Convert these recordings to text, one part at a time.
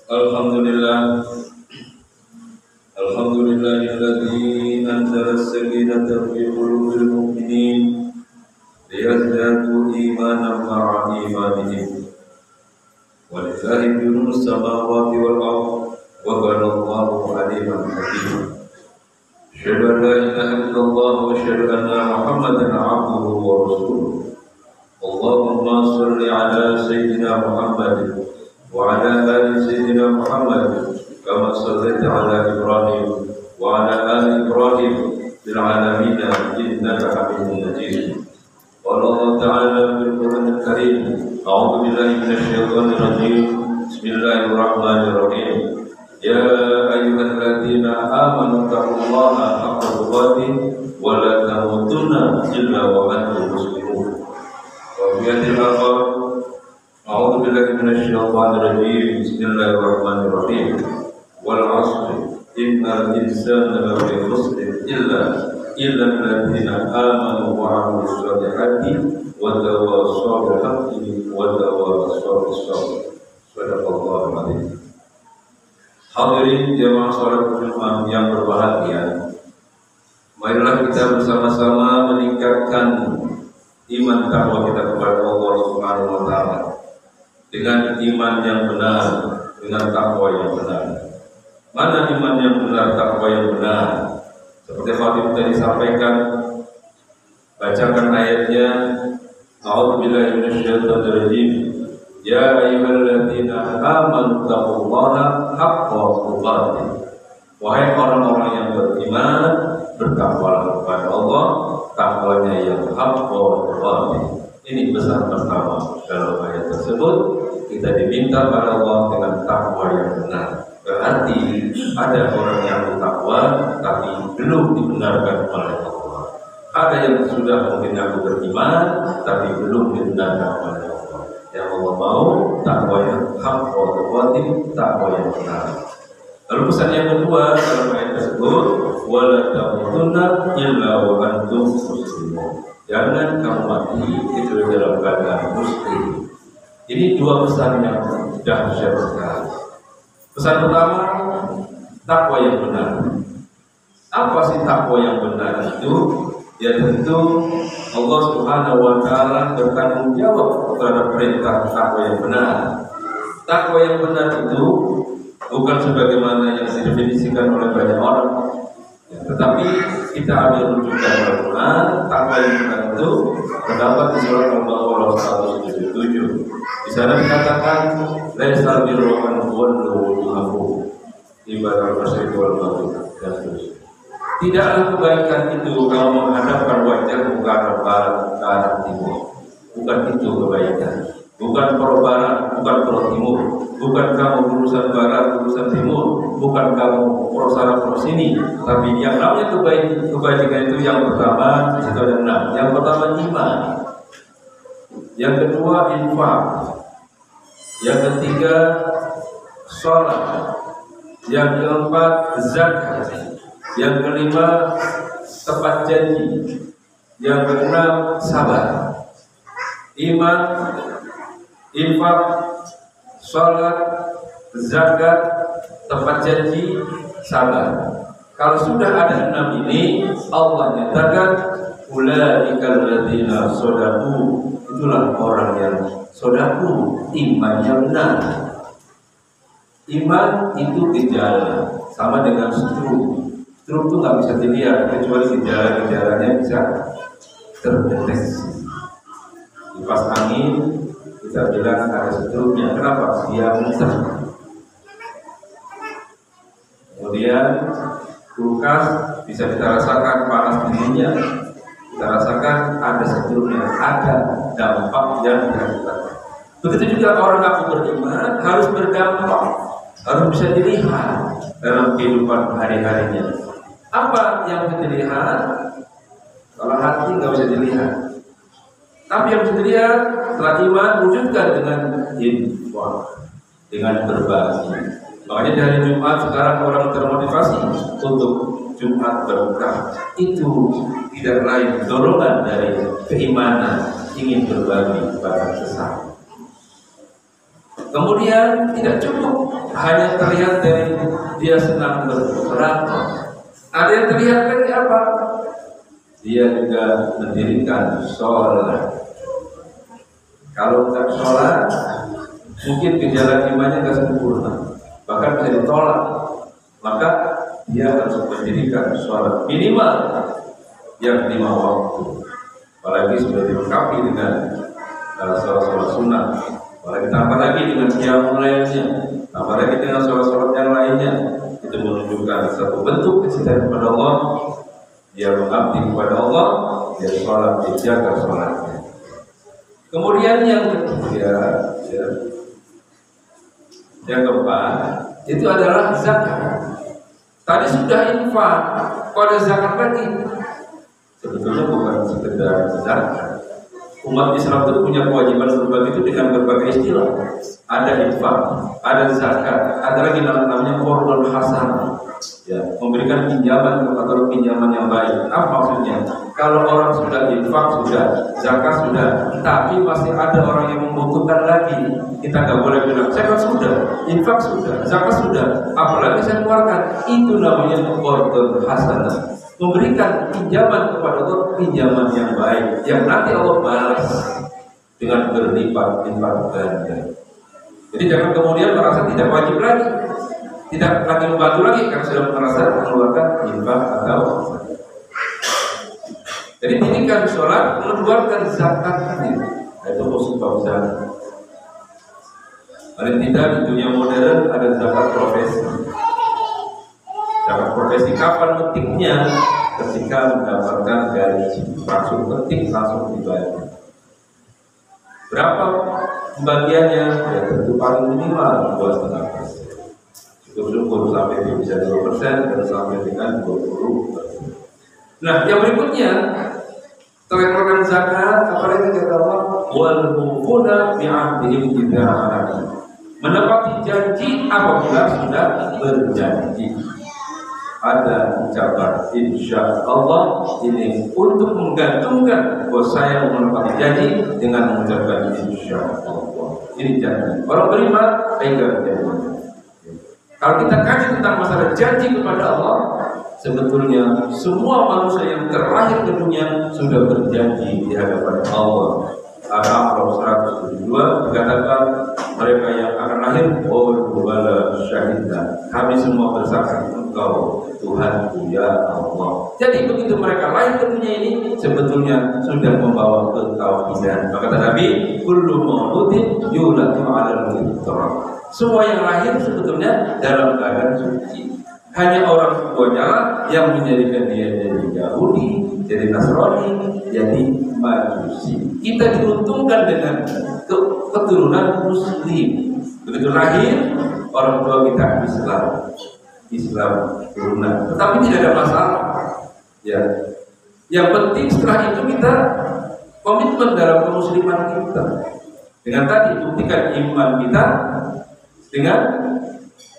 Alhamdulillah, alhamdulillahilladzi anzala as-sakinata fi qulubil mu'minin liyazdadu imanan ma'a imanihim. Walillahi junudus samawati wal ardh wa kana Allahu 'aliman hakima. Asyhadu an la ilaha illallah wa asyhadu anna Muhammadan 'abduhu wa rasuluh. Allahumma shalli 'ala sayyidina Muhammadin wa 'ala ali sayyidina Muhammad kama shallaita 'ala Ibrahim wa 'ala ali Ibrahim fil 'alamin innaka Hamidum Majid. Qala Allah ta'ala fil Qur'anil Karim, a'udzu billahi minasy syaithanir rajim. Bismillahirrahmanirrahim. Ya ayyuhalladzina amanu taqullaha haqqa tuqatih wa la tamutunna illa wa antum muslimun. Wa bi'adil akhar, a'udzu billahi minasy syaithanir rajim. Bismillahirrahmanirrahim. Wal 'asri innal insana lafi khusr illa alladzina amanu wa 'amilus solihati wa tawassaw bil haqqi wa tawassaw bis sabr. Sadaqallahul 'azim. Hadirin jemaah salat Jumat yang berbahagia, marilah kita bersama-sama meningkatkan iman takwa kita kepada Allah Subhanahu wa taala dengan iman yang benar, dengan takwa yang benar. Mana iman yang benar, takwa yang benar? Seperti Khatib tadi sampaikan, bacakan ayatnya. A'udzu billahi minasyaitonir rajim. Ya ayyuhalladzina amanu taqullaha haqqa tuqatih. Wahai orang-orang yang beriman, bertakwalah kepada Allah, takwanya yang haqqa tuqatih. Ini pesan pertama dalam ayat tersebut. Kita diminta pada Allah dengan takwa yang benar. Berarti ada orang yang bertakwa tapi belum dibenarkan oleh Allah. Ada yang sudah mungkin aku beriman tapi belum dibenarkan oleh Allah. Yang Allah mau takwa yang haqqa tuqatih, takwa yang benar. Lalu pesan yang kedua dalam ayat tersebut, wala tamutunna illa wa antum muslimun. Jangan kamu mati itu dalam keadaan muslim. Ini dua pesan yang dahsyat sekali. Pesan pertama, takwa yang benar. Apa sih takwa yang benar itu? Ya tentu Allah Subhanahu wa taala bertanggung jawab terhadap perintah takwa yang benar. Takwa yang benar itu bukan sebagaimana yang didefinisikan oleh banyak orang, tetapi kita ambil rujukan Al-Quran. Takwa yang benar itu terdapat di surat Al-Baqarah 177. Di sana dikatakan laisal birru an tuwallu wujuhakum qibala al-masyriqi wal maghrib, dan seterusnya. Tidaklah kebaikan itu kalau menghadapkan wajahmu ke arah barat, ke arah timur. Bukan itu kebaikan. Bukan pro barat, bukan pro timur. Bukan kamu urusan barat, urusan timur. Bukan kamu pro sana pro sini. Tapi yang namanya kebaikan itu yang pertama, di situ ada 6. Yang pertama iman. Yang kedua infak. Yang ketiga sholat. Yang keempat zakat. Yang kelima tepat janji. Yang keenam sabar. Iman, infak, sholat, zakat, tepat janji, sabar. Kalau sudah ada 6 ini, Allah nyatakan ulaikal ladzina shadaqu. Itulah orang yang shadaqu, imannya benar. Iman itu gejala, sama dengan stroke. Stroke itu nggak bisa dilihat, kecuali gejala-gejalanya bisa terdeteksi. Kipas angin kita bilang ada stroke-nya. Kenapa? Dia muntah. Kemudian kulkas bisa kita rasakan panas dinginnya, kita rasakan ada stroke-nya, ada dampak yang dirasakan. Begitu juga orang aku beriman harus berdampak, harus bisa dilihat dalam kehidupan hari-harinya. Apa yang bisa dilihat? Kalau hati nggak bisa dilihat. Tapi yang bisa dilihat setelah iman wujudkan dengan infak, dengan berbagi. Makanya di hari Jumat sekarang orang termotivasi untuk Jumat berkah. Itu tidak lain dorongan dari keimanan, ingin berbagi kepada sesama. Kemudian tidak cukup hanya terlihat dari dia senang berberantem. Ada yang terlihat lagi apa? Dia juga mendirikan sholat. Kalau tidak sholat, mungkin gejala imannya tidak sempurna, bahkan bisa ditolak. Maka dia harus mendirikan sholat minimal yang 5 waktu. Apalagi sudah dilengkapi dengan sholat sunnah. Apalagi tambah lagi dengan qiyamul lailnya, tambah lagi dengan sholat-sholat yang lainnya. Itu menunjukkan satu bentuk kecintaan kepada Allah. Dia mengabdi kepada Allah, dia sholat, dia jaga sholatnya. Kemudian yang ketiga, yang keempat, itu adalah zakat. Tadi sudah infak, kok ada zakat lagi? Sebetulnya bukan sekedar zakat. Umat Islam itu punya kewajiban berbagi itu dengan berbagai istilah. Ada infak, ada zakat, ada lagi namanya qardul hasan. Ya, memberikan pinjaman atau pinjaman yang baik. Apa maksudnya? Kalau orang sudah infak sudah, zakat sudah, tapi masih ada orang yang membutuhkan lagi, kita nggak boleh bilang saya kan sudah, infak sudah, zakat sudah, apalagi saya keluarkan. Itu namanya qardul hasan. Memberikan pinjaman kepada Allah, pinjaman yang baik, yang nanti Allah balas dengan berlipat-lipat ganda. Jadi jangan kemudian merasa tidak wajib lagi, tidak lagi membantu lagi karena sudah merasa mengeluarkan infak atau zakat. Jadi dirikan sholat, mengeluarkan zakatnya, itu musibah zakat. Paling tidak di dunia modern ada zakat profesi. Zakat profesi kapan metiknya? Ketika mendapatkan gaji, langsung petik, langsung dibayar. Berapa pembagiannya? Ya tentu paling minimal 2,5%. Syukur-syukur sampai bisa 2% dan sampai dengan 20%. Nah, yang berikutnya terkait zakat, apalagi kata Allah, wal mufuna bi'ahdihim idza ahadu. Menepati janji apabila sudah berjanji. Ada ucapan insya Allah ini untuk menggantungkan bahwa saya menepati janji dengan mengucapkan insya Allah. Ini janji. Orang beriman pegang janji. Kalau kita kaji tentang masalah janji kepada Allah, sebetulnya semua manusia yang terlahir ke dunia sudah berjanji di hadapan Allah. Al-A'raf 172 dikatakan mereka yang akan lahir, oh bala syahidah, kami semua bersaksi Engkau Tuhanku ya Allah. Jadi begitu mereka lahir ke dunia ini sebetulnya sudah membawa ketauhidan. Maka kata Nabi, kullu mauludin yuladu 'alal fitrah. Semua yang lahir sebetulnya dalam keadaan suci. Hanya orang tuanya yang menjadikan dia jadi Yahudi, jadi Nasrani, jadi Majusi. Kita diuntungkan dengan keturunan Muslim. Begitu lahir, orang tua kita Islam turunan. Tetapi tidak ada masalah. Ya, yang penting setelah itu kita komitmen dalam kemusliman kita. Dengan tadi buktikan iman kita dengan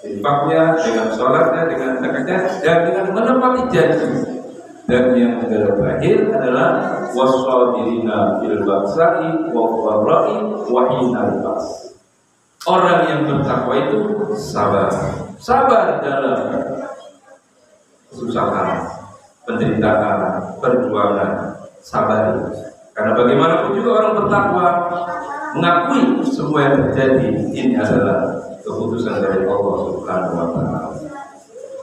infaknya, dengan sholatnya, dengan zakatnya, dan dengan menepati janji. Dan yang terakhir adalah wasabirina fil ba'sa'i wa dharra'i wa hinal ba's. Orang yang bertakwa itu sabar dalam kesusahan, penderitaan, perjuangan, sabar. Karena bagaimanapun juga orang bertakwa mengakui semua yang terjadi ini adalah keputusan dari Allah Subhanahu wa Ta'ala.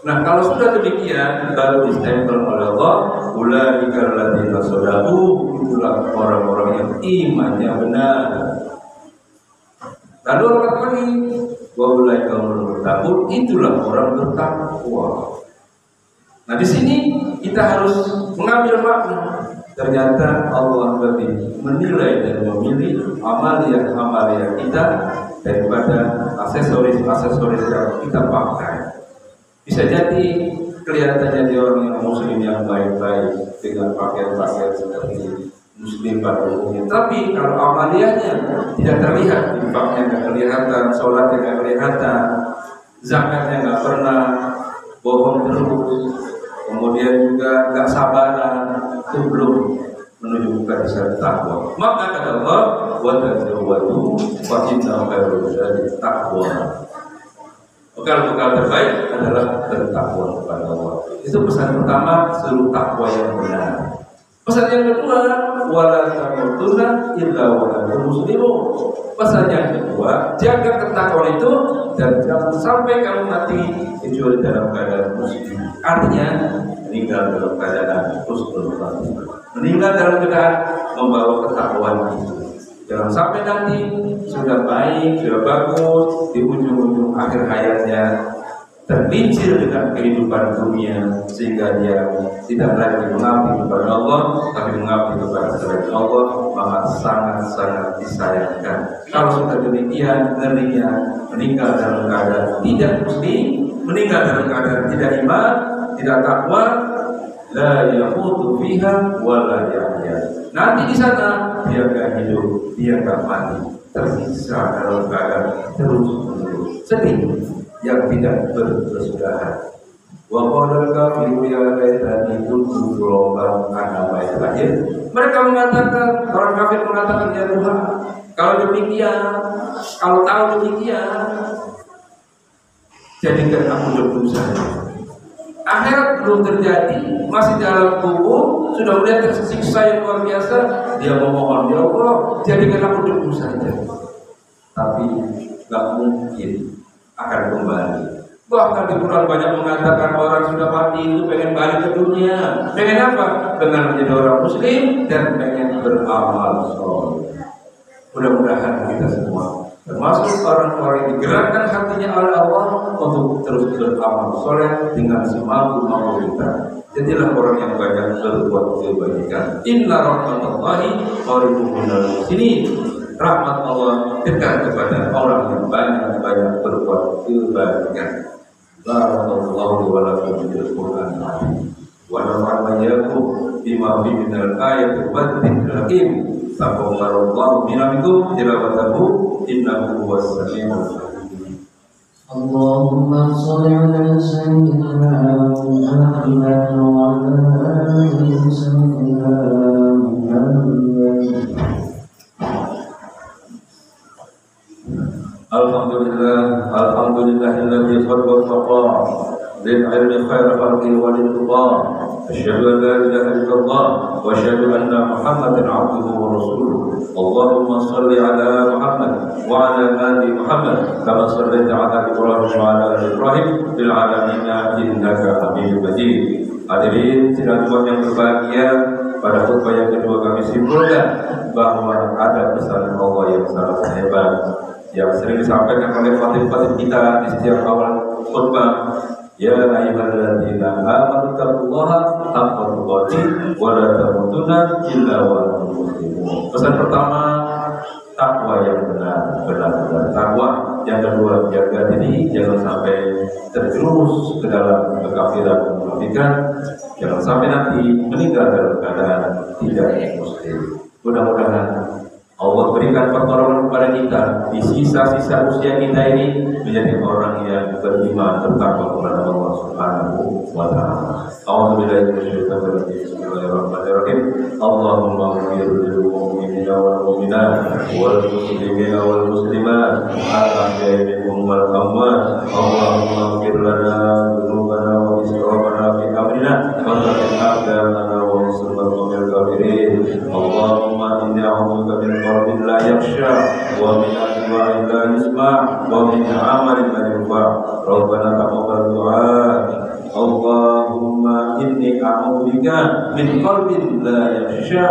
Nah, kalau sudah demikian baru distempel oleh Allah, ulaika alladziina shadaqu, itulah orang-orang yang imannya benar. Lalu orang lagi, wa ulaika humul muttaqun, itulah orang bertakwa. Nah, di sini kita harus mengambil makna. Ternyata Allah lebih menilai dan memilih amalia kita daripada aksesoris yang kita pakai. Bisa jadi kelihatannya dia orang yang muslim yang baik-baik dengan pakaian-pakaian seperti muslim pada umumnya. Tapi kalau amaliannya tidak terlihat, infaknya tidak kelihatan, sholatnya tidak kelihatan, zakatnya nggak pernah, bohong terus, kemudian juga nggak sabaran, itu menuju kepada takwa. Maka kata Allah, wa tazawwadu fa inna khairal zadi taqwa. Bekal-bekal terbaik adalah bertakwa kepada Allah. Itu pesan pertama, seluruh takwa yang benar. Pesan yang kedua, wala tamutunna illa wa antum muslimun. Pesan yang kedua, jaga ketakwaan itu dan jangan sampai kamu mati kecuali dalam keadaan muslim. Artinya meninggal dalam keadaan husnul khatimah. Meninggal dalam keadaan membawa ketakwaan itu. Jangan sampai nanti sudah baik, sudah bagus, di ujung-ujung akhir hayatnya terpincir dengan kehidupan dunia sehingga dia tidak lagi mengabdi kepada Allah tapi mengabdi kepada selain Allah, maka sangat-sangat disayangkan. Kalau sudah demikian, ngerinya meninggal dalam keadaan tidak muslim, meninggal dalam keadaan tidak iman, tidak takwa, la yamutu fiha wa la yahya. Nanti di sana dia enggak hidup, dia enggak mati, tersiksa dalam keadaan terus-menerus sedih yang tidak berkesudahan. Wa qala kafiru ya laitani kuntu turaban ana terakhir. Mereka mengatakan, orang kafir mengatakan, ya Tuhan, kalau demikian, kalau tahu demikian, jadikan aku berdosa. Akhirat belum terjadi, masih dalam kubur, sudah melihat tersiksa yang luar biasa, dia memohon, ya Allah, jadikan aku debu saja. Tapi nggak mungkin akan kembali. Bahkan di Quran banyak mengatakan orang sudah mati itu pengen balik ke dunia. Pengen apa? Dengan menjadi orang muslim dan pengen beramal soleh. Mudah-mudahan kita semua, termasuk orang-orang yang digerakkan hatinya oleh Allah untuk terus beramal soleh dengan semampu-mampu kita. Jadilah orang yang banyak berbuat kebaikan. Inna rahmatallahi qaribun minal muhsinin. Rahmat Allah dekat kepada orang yang banyak berbuat kebaikan. Barakallahu wa lakum bil Qur'an wa nafa'ana yakum bima fi minal ayati wa dzikril hakim. Taqabbalallahu minkum tilawatahu innahu huwas samiul alim. Allahumma shalli ala sayyidina Muhammad wa ala ali sayyidina Muhammad. Alhamdulillahilladzi khalaqa lil ilmi khairu khalqi wa lil tuqa. Asyhadu an la ilaha illallah wa asyhadu anna Muhammadan abduhu wa rasuluh. Allahumma shalli ala Muhammad wa ala ali Muhammad kama shallaita ala Ibrahim wa ala ali Ibrahim fil alamin innaka Hamidum Majid. Hadirin sidang yang berbahagia, pada khutbah yang kedua kami simpulkan bahwa ada pesan Allah yang sangat hebat yang sering disampaikan oleh khatib-khatib kita di setiap awal khutbah. Ya ayyuhalladzina amanu taqullaha haqqa tuqatih wa la tamutunna illa wa antum muslimun. Pesan pertama, takwa yang benar-benar takwa. Yang kedua, jaga diri, jangan sampai terjerumus ke dalam kekafiran dan kemunafikan. Jangan sampai nanti meninggal dalam keadaan tidak muslim. Mudah-mudahan Allah berikan pertolongan kepada kita di sisa-sisa usia kita ini menjadi orang yang beriman bertakwa kepada Allah Subhanahu wa taala. A'udzubillahi minasyaitonir rajim. Bismillahirrahmanirrahim. Allahumma ighfir lil mu'minina wal mu'minat wal muslimina wal muslimat al-ahya'i minhum wal amwat. Allahumma ighfir lana dzunubana wa israfana fi amrina wa thabbit aqdamana wa ansurna 'alal kafirin. Allahumma inni a'udzubika min qalbin la yakhsha wa min adwa'in la yusma' wa min amalin la yurfa'. Rabbana taqabbal du'a. Allahumma inni a'udzubika min qalbin la yakhsha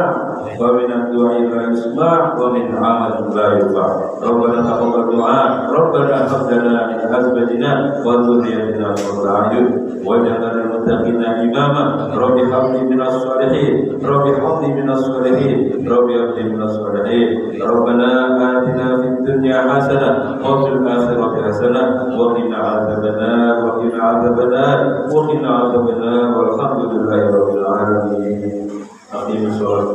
wa min adwa'in la yusma' wa min amalin la yurfa'. Rabbana taqabbal du'a. Rabbana hab lana min azwajina wa dhurriyyatina qurrata a'yun waj'alna lil muttaqina imama. Rabbi habli minas shalihin. Rabbi habli minas shalihin. Rabbi habli minas shalihin. Rabbana atina fid dunya hasanah wa fil akhirati hasanah wa qina adzabannar wa qina adzabannar wa qina adzabannar walhamdulillahi rabbil alamin. Amin. Sholat.